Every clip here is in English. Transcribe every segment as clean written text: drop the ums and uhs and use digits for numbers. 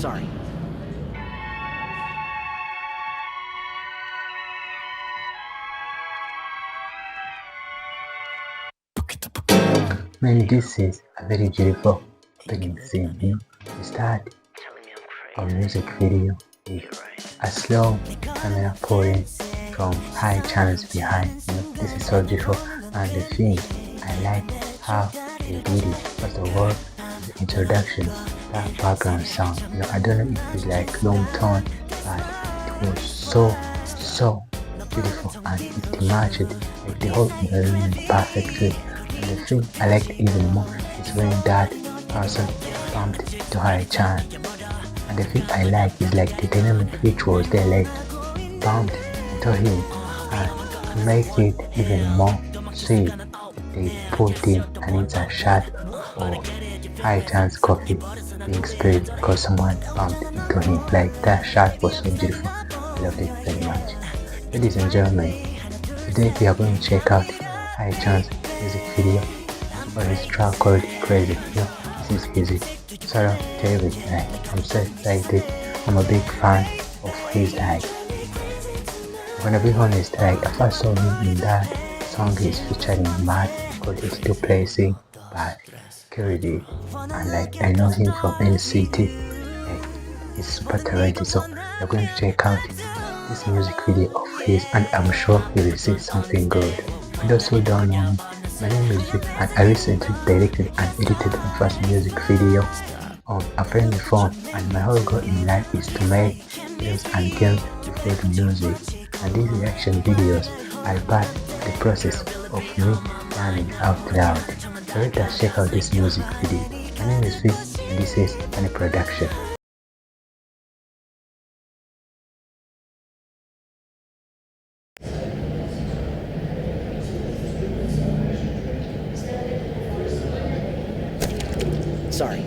Sorry. Man, this is a very beautiful opening scene. We start our music video with a slow camera pouring from high channels behind. This is so beautiful, and the thing I like how they did it. First of all, the introduction, that background sound. I don't know if it's like long tone, but it was so beautiful, and it matched like the whole environment perfectly. And the thing I liked even more is when that person bumped to HAECHAN. And the thing I like is like the dynamic which was there, like bumped into him, and to make it even more sweet, they put in an insert shot of HAECHAN's coffee being spilled because someone bumped into him. Like that shot was so beautiful. I loved it very much. Ladies and gentlemen, today we are going to check out HAECHAN's music video for his track called CRZY. This is his sort of favorite. I'm so excited. I'm a big fan of his. I'm gonna be honest, I first saw him in that song he's featuring Matt called It's Too Placing by CRZY, and I know him from NCT. He's super talented, so we're going to check out this music video of his, and I'm sure you will see something good. For those who don't know me, my name is Vic, and I recently directed and edited my first music video on a friendly phone, and my whole goal in life is to make films and games with good music, and these reaction videos are part of the process of me learning out loud. So let us check out this music video. My name is Vic, and this is a production. Sorry.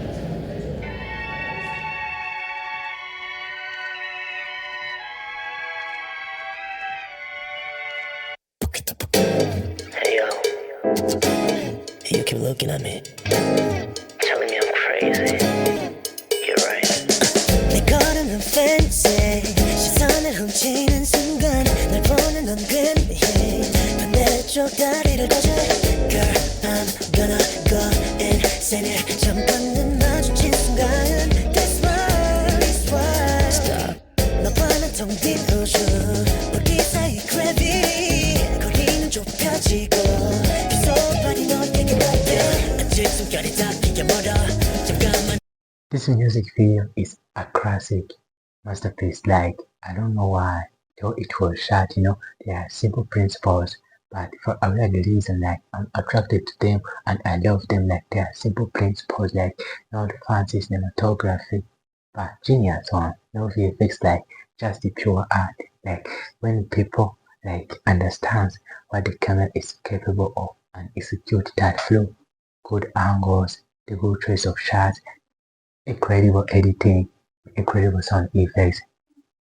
Hey yo, you keep looking at me, telling me I'm crazy. You're right. 내 걸음은 fancy, 시선을 훔치는 순간 날 보는 넌 근미해. 반대쪽 다리를 거져. Girl, I'm gonna go insane. 잠깐은 마주친 순간 That's why Stop. 너와 난 텅빈 우주 우리 사이 gravity 거리는 좁혀지고 비속발이 너에게 닿대 아직 숨결이 닿기가 멀어 잠깐만. This music video is a classic masterpiece. Like, I don't know why, though it was shot, there are simple principles, but for a weird reason, like, I'm attracted to them and I love them. Like, they are simple principles, like, not fancy cinematography, but genius one. No VFX, like, just the pure art. Like, when people, like, understands what the camera is capable of and execute that flow, good angles, the good choice of shots, incredible editing, incredible sound effects.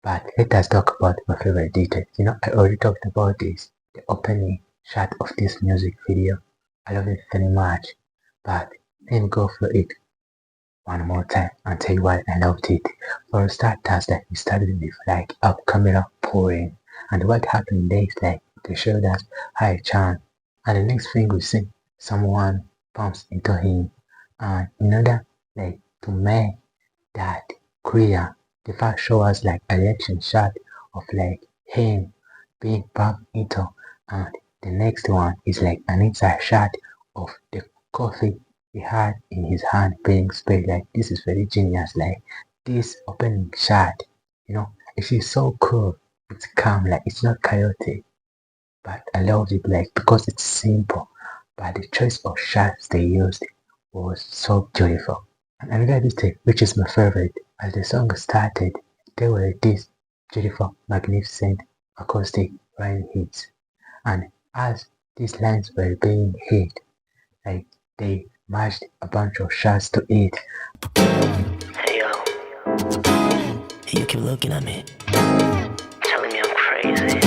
But let us talk about my favorite details. I already talked about this, the opening shot of this music video. I love it very much. But let me go for it one more time and tell you why I loved it. For a start, like we started with like a camera pouring, and what happened next, like they showed us HAECHAN, and the next thing we see, someone bumps into him, and in order like to make that clear, the first show us like a reaction shot of like him being bumped into, and the next one is like an inside shot of the coffee he had in his hand being spilled. Like, this is very genius. Like, this opening shot, it is so cool. It's calm, like it's not chaotic, but I love it, like, because it's simple, but the choice of shots they used was so beautiful. And another detail, which is my favorite, as the song started, there were these beautiful, magnificent acoustic line hits, and as these lines were being hit, like they matched a bunch of shots to it. Hey yo, you keep looking at me, telling me I'm crazy.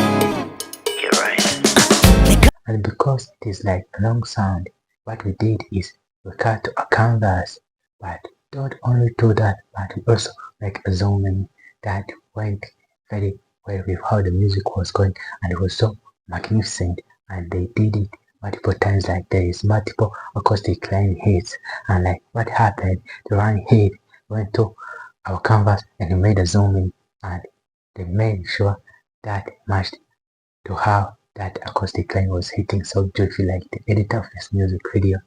You're right. And because it is like a long sound, what we did is we cut to a canvas, but don't only do that, but we also like a zooming that went very well with how the music was going, and it was so magnificent. And they did it multiple times, like there is multiple acoustic line hits, and like what happened, the line hit went to our canvas and it made a zooming, and they made sure that matched to how that acoustic line was hitting so beautifully. Like the editor of this music video,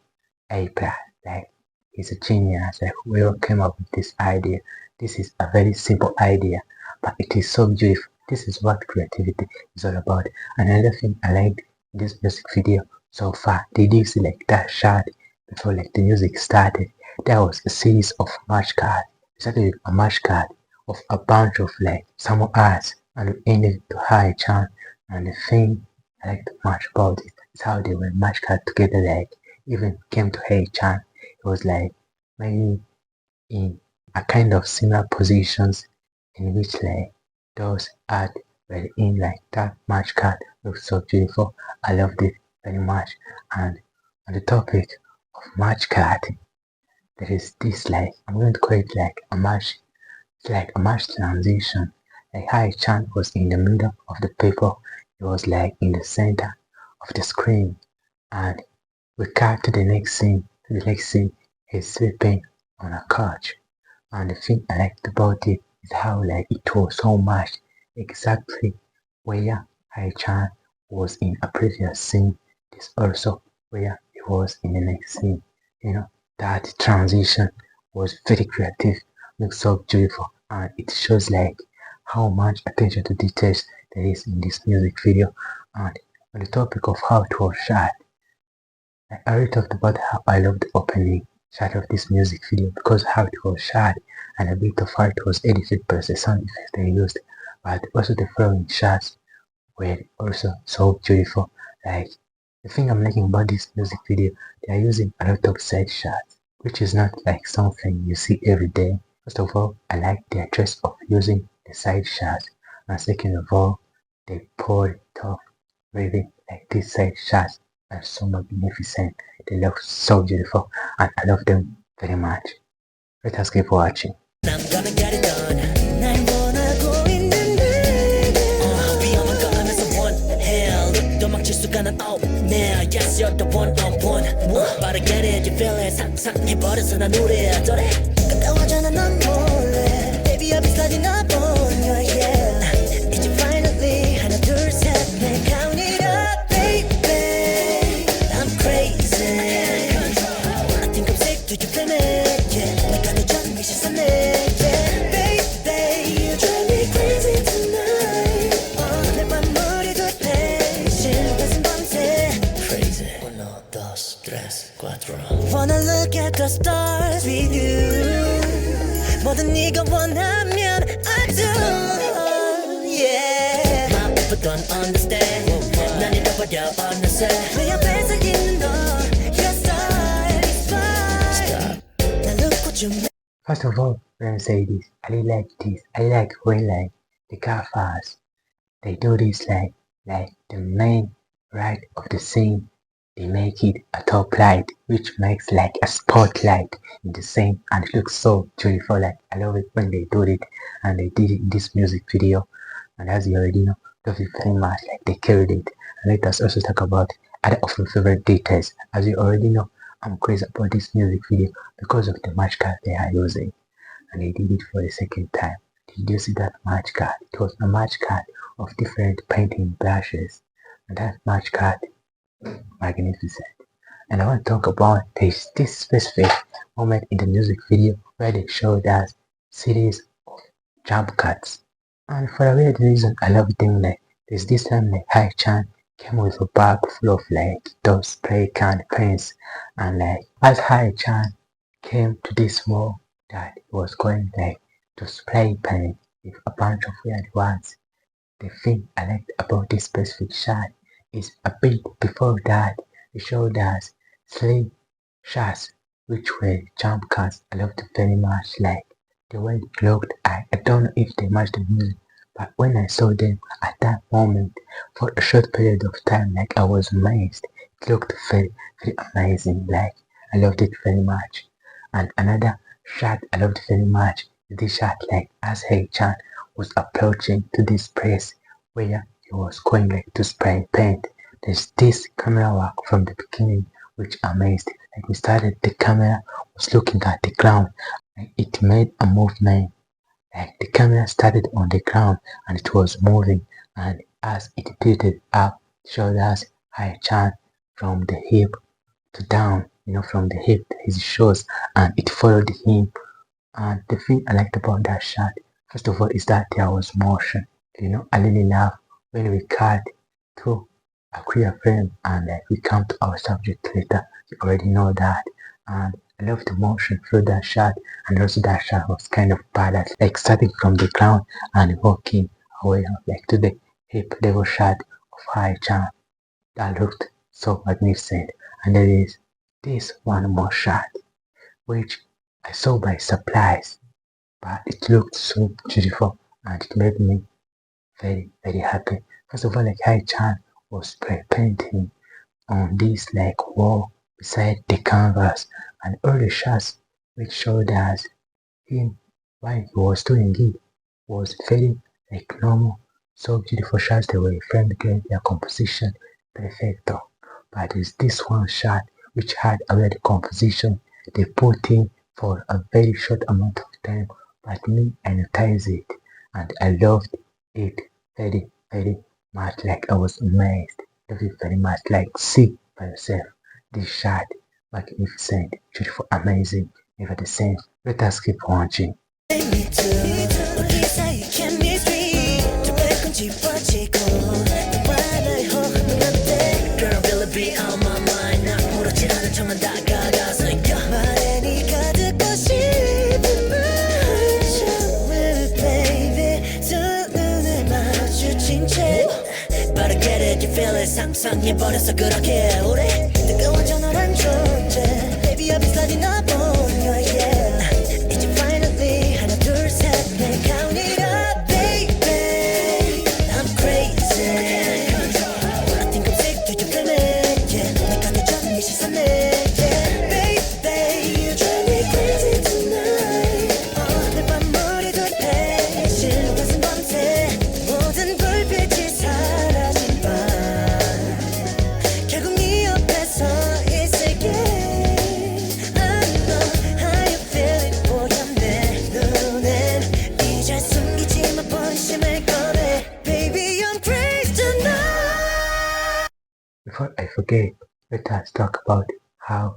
HAECHAN, like he's a genius. Like whoever came up with this idea, this is a very simple idea, but it is so beautiful. This is what creativity is all about. Another thing I liked in this music video so far, did you see like that shot before like the music started? There was a series of match cards. It started with a match card of a bunch of like some arts, and it ended to HAECHAN. And the thing I like much about it is how they were match card together. Like even came to HAECHAN, it was like maybe in a kind of similar positions in which like those art were in, like that match card looks so beautiful. I loved it very much. And on the topic of match card, there is this like I'm going to call it like a match, it's like a match transition. Like HAECHAN was in the middle of the paper, it was like in the center of the screen, and we cut to the next scene. The next scene is sleeping on a couch. And the thing I liked about it is how like it was so much exactly where HAECHAN was in a previous scene. This also where he was in the next scene. You know, that transition was very creative, looks so beautiful, and it shows like how much attention to details there is in this music video. And on the topic of how it was shot, I already talked about how I love the opening shot of this music video because how it was shot and a bit of how it was edited plus the sound effects they used, but also the following shots were also so beautiful. Like the thing I'm liking about this music video, they are using a lot of side shots, which is not like something you see every day. First of all, I like their choice of using the side shots, and second of all, they pull it off really. Like these side shots are so magnificent. They look so beautiful, and I love them very much. Let us keep watching. I'm gonna get it done. 날 원하고 있는데 위험한 거 하면서 one hell 도망칠 수가는 now yes you're the one on one But I get it you feel it 상상해버려서 난 우려하더래 가까워져나 넌 몰래 Baby I'll be sliding up on you yeah 이제 finally 하나 둘셋넷 count it up baby I'm crazy I think I'm sick do you feel me yeah 내가 너 전 미쳤었네 yeah baby you drive me crazy tonight 내 맘머리도 돼 실룩한 밤새 crazy uno dos tres cuatro Wanna look at the stars with you 뭐든 네가 원하면 I do yeah but don't understand 난 잃어버려 어느새 내 옆에서 있는 너 Your style is fine 날 놓고 좀 First of all, let me say this. I really like this. I like when like the car fast. They do this like the main right of the scene. They make it a top light, which makes like a spotlight in the scene, and it looks so beautiful. Like I love it when they do it, and they did it in this music video. And as you already know, love it very much. Like they carried it. And let us also talk about other of my favorite details. As you already know, I'm crazy about this music video because of the match card they are using, and they did it for the second time. Did you see that match card? It was a match card of different painting brushes, and that match card, magnificent. And I want to talk about this specific moment in the music video where they showed us series of jump cuts. And for a weird reason, I love them. Like there's this time like HAECHAN came with a bag full of like those spray can pens, and like as HAECHAN came to this mall that he was going like to spray paint with a bunch of weird words. The thing I liked about this specific shot is a bit before that they showed us three shots which were jump cuts. I loved it very much. Like the way it looked, I don't know if they matched the music, but when I saw them at that moment for a short period of time, like I was amazed. It looked very, very amazing. Like I loved it very much. And another shot I loved very much this shot like as HAECHAN was approaching to this place where he was going like to spray paint. There's this camera work from the beginning which amazed. Like we started, the camera was looking at the ground. Like it made a movement. Like the camera started on the ground and it was moving, and as it tilted up, it showed us HAECHAN from the hip to down, from the hip to his shoulders, and it followed him. And the thing I liked about that shot, first of all, is that there was motion. I really love when we cut to a clear frame and we come to our subject later. You already know that. And I love the motion through that shot, and also that shot was kind of badass, like starting from the ground and walking away like to the hip level shot of HAECHAN. That looked so magnificent. And there is this one more shot which I saw by surprise, but it looked so beautiful and it made me very, very happy. First of all, like HAECHAN was spray painting on this like wall beside the canvas, and all the shots which showed us him while he was doing it was very like normal, so beautiful shots. They were framed great, their composition perfecto. But there's this one shot which had already composition they put in for a very short amount of time, but me I noticed it and I loved it very, very much. Like I was amazed, loved it very much. Like see by yourself, this shot, magnificent, beautiful, amazing, never the same. Let us keep watching. 상상해버렸어 그렇게 오래 뜨거워져 너란 존재 Baby I'll be sliding up on you yeah 이제 finally 하나 둘 셋 내 count it up baby I'm crazy 몰라 팅금색 뒤쪽 때문에 yeah 내 강해져 네 시선에 yeah baby you drive me crazy tonight 내 밤머리도 패신 가슴 밤새 모든 불빛이 사라진 밤 Before I forget, let us talk about how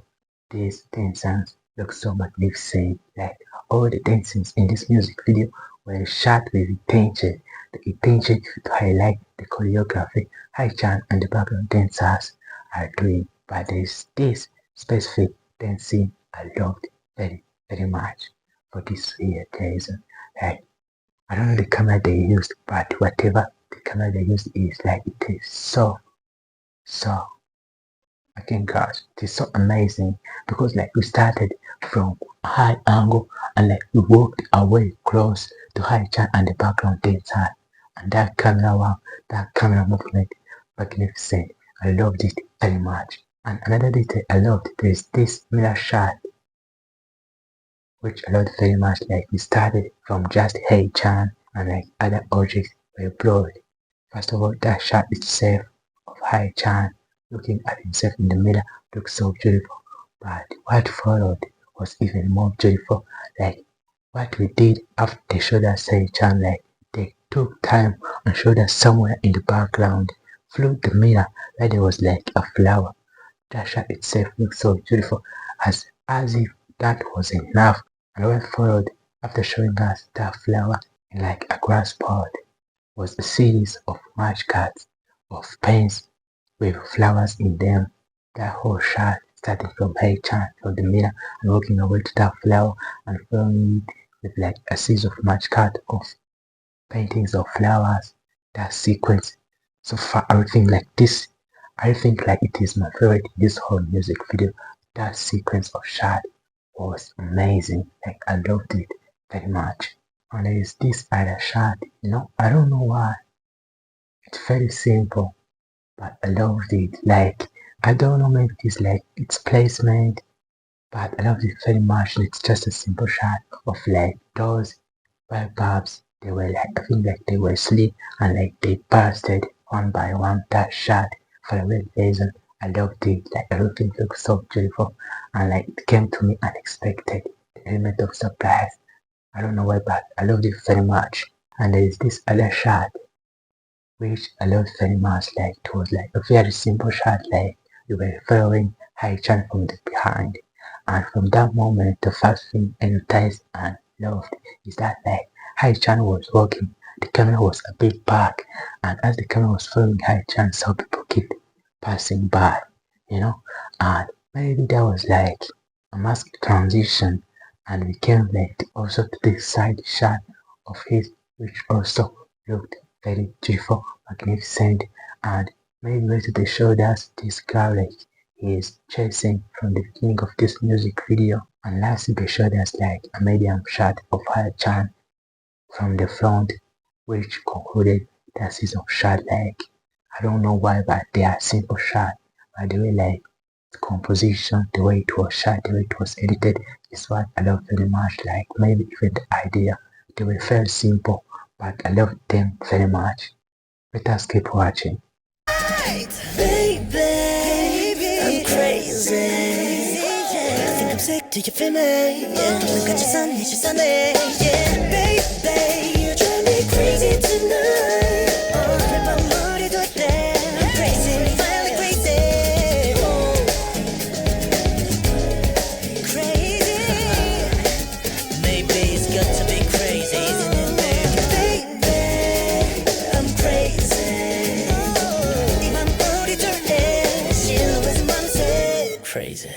these dancers look so magnificent. Like all the dancers in this music video were shot with intention. The intention to highlight the choreography HAECHAN and the background dancers are doing. But there's this specific dancing I loved very, very much for this here reason. Like I don't know the camera they used, but whatever the camera they used is like it is so again guys, it is so amazing because like we started from a high angle and like we walked our way close to HAECHAN and the background dancer, and that camera work, that camera movement, magnificent. I loved it very much. And another detail I loved, there's this mirror shot which I loved very much. Like we started from just HAECHAN and like other objects were blurred. First of all, that shot itself of HAECHAN looking at himself in the mirror looked so beautiful, but what followed was even more beautiful. Like what we did after they showed us HAECHAN, like they took time and showed us somewhere in the background through the mirror where there was like a flower. That shot itself looked so beautiful, as if that was enough. And what followed after showing us that flower in like a grass pot was a series of match cards of pens with flowers in them. That whole shot starting from HAECHAN from the mirror and walking away to that flower and filming it with like a series of match cards of paintings of flowers. That sequence, so far everything like this, I think like it is my favorite in this whole music video. That sequence of shot was amazing. Like I loved it very much. And there is this other shot, I don't know why. It's very simple, but I loved it. Like I don't know, maybe it's like its placement But I love it very much. It's just a simple shot of like those baobabs. They were like, I think like they were asleep and like they bursted one by one. That shot for a weird reason. I loved it. Like everything looked so beautiful and like it came to me unexpected. The element of surprise. I don't know why, but I loved it very much. And there is this other shot which I loved very much. Like it was like a very simple shot, like we were following HAECHAN from the behind. And from that moment, the first thing I noticed and loved is that like HAECHAN was walking, the camera was a bit back, and as the camera was following HAECHAN, some people kept passing by, you know, and maybe that was like a mask transition, and we came like also to this side shot of his, which also looked very beautiful, magnificent, and maybe way to show us this girl like he is chasing from the beginning of this music video. And lastly they showed us like a medium shot of her chan from the front, which concluded that season shot like I don't know why, but they are simple shot. By the way, like the composition, the way it was shot, the way it was edited is what I love very much. Like maybe even the idea, they were very simple, but I love them very much. Let us keep watching. Baby, I'm crazy. I think I'm sick, do you feel me? Yeah, look at your sun, it's your Sunday. Yeah, baby, you drive me crazy tonight. 내 맘머리 돌 때, I'm crazy, finally crazy. Crazy. Maybe it's got to be crazy, isn't it, baby? Baby, I'm crazy. 이 맘머리 돌 때, 실루엣 맘새. Crazy.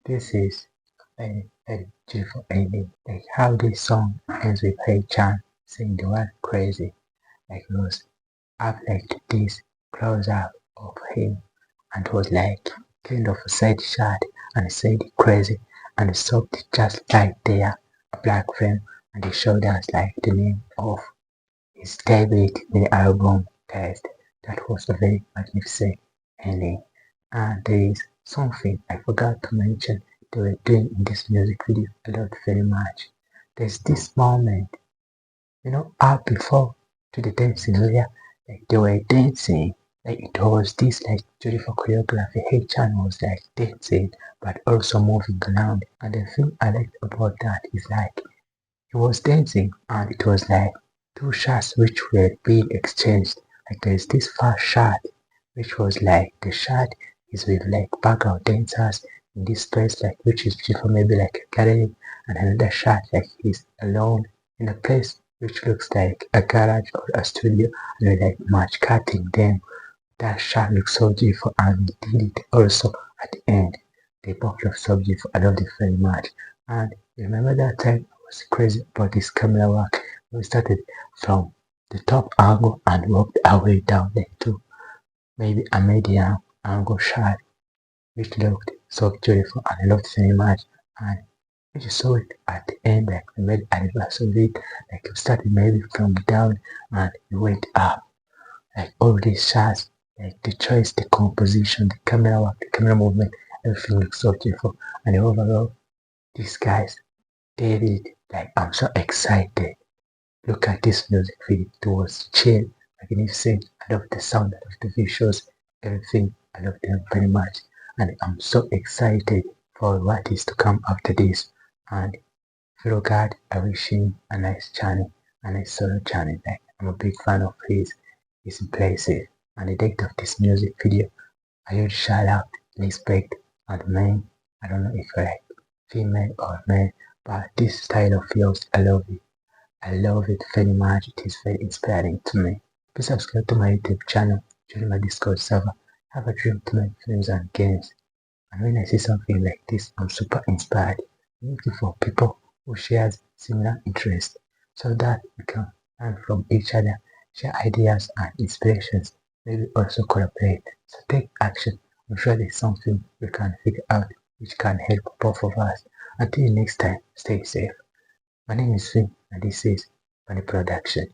This is a very beautiful ending. Like how this song ends with Hey Chan saying the word crazy. Like it was up like this close up of him and it was like kind of a side shot and he said crazy and he stopped just like there, a black frame, and he showed us like the name of his debut mini album test. That was a very magnificent ending. And there is something I forgot to mention they were doing in this music video a lot very much. There's this moment, up before to the dancing area, like they were dancing, like it was this like beautiful choreography. Hey Chan was like dancing but also moving around. And the thing I liked about that is like he was dancing and it was like two shots which were being exchanged. Like there's this first shot which was like the shot is with like background dancers in this place like which is beautiful, maybe like a gallery, and another shot like he's alone in a place which looks like a garage or a studio and we're like much cutting them. That shot looks so beautiful and we did it also at the end. They both look so beautiful. I loved it very much. And remember that time I was crazy about this camera work. We started from the top angle and worked our way down there to maybe a medium angle shot which looked so beautiful and I loved it very much. And we just saw it at the end, like the very anniversary of it, like we started maybe from down and we went up. Like all these shots, like the choice, the composition, the camera work, the camera movement, everything looks so beautiful. And overall, these guys did it. Like I'm so excited. Look at this music video. It was chill, magnificent. I love the sound, I love the visuals, everything. I love them very much. And I'm so excited for what is to come after this. And fellow God, I wish him a nice journey, a nice solo journey. Like I'm a big fan of his. He's impressive. And the date of this music video, I would shout out, respect, and man. I don't know if you're like female or male, but this style of yours, I love it. I love it very much. It is very inspiring to me. Please subscribe to my YouTube channel, join my Discord server. Have a dream to make films and games. And when I see something like this, I'm super inspired. I'm looking for people who shares similar interests so that we can learn from each other, share ideas and inspirations, maybe also collaborate. So take action. I'm sure there's something we can figure out which can help both of us. Until next time, stay safe. My name is Finn and this is Funny Production.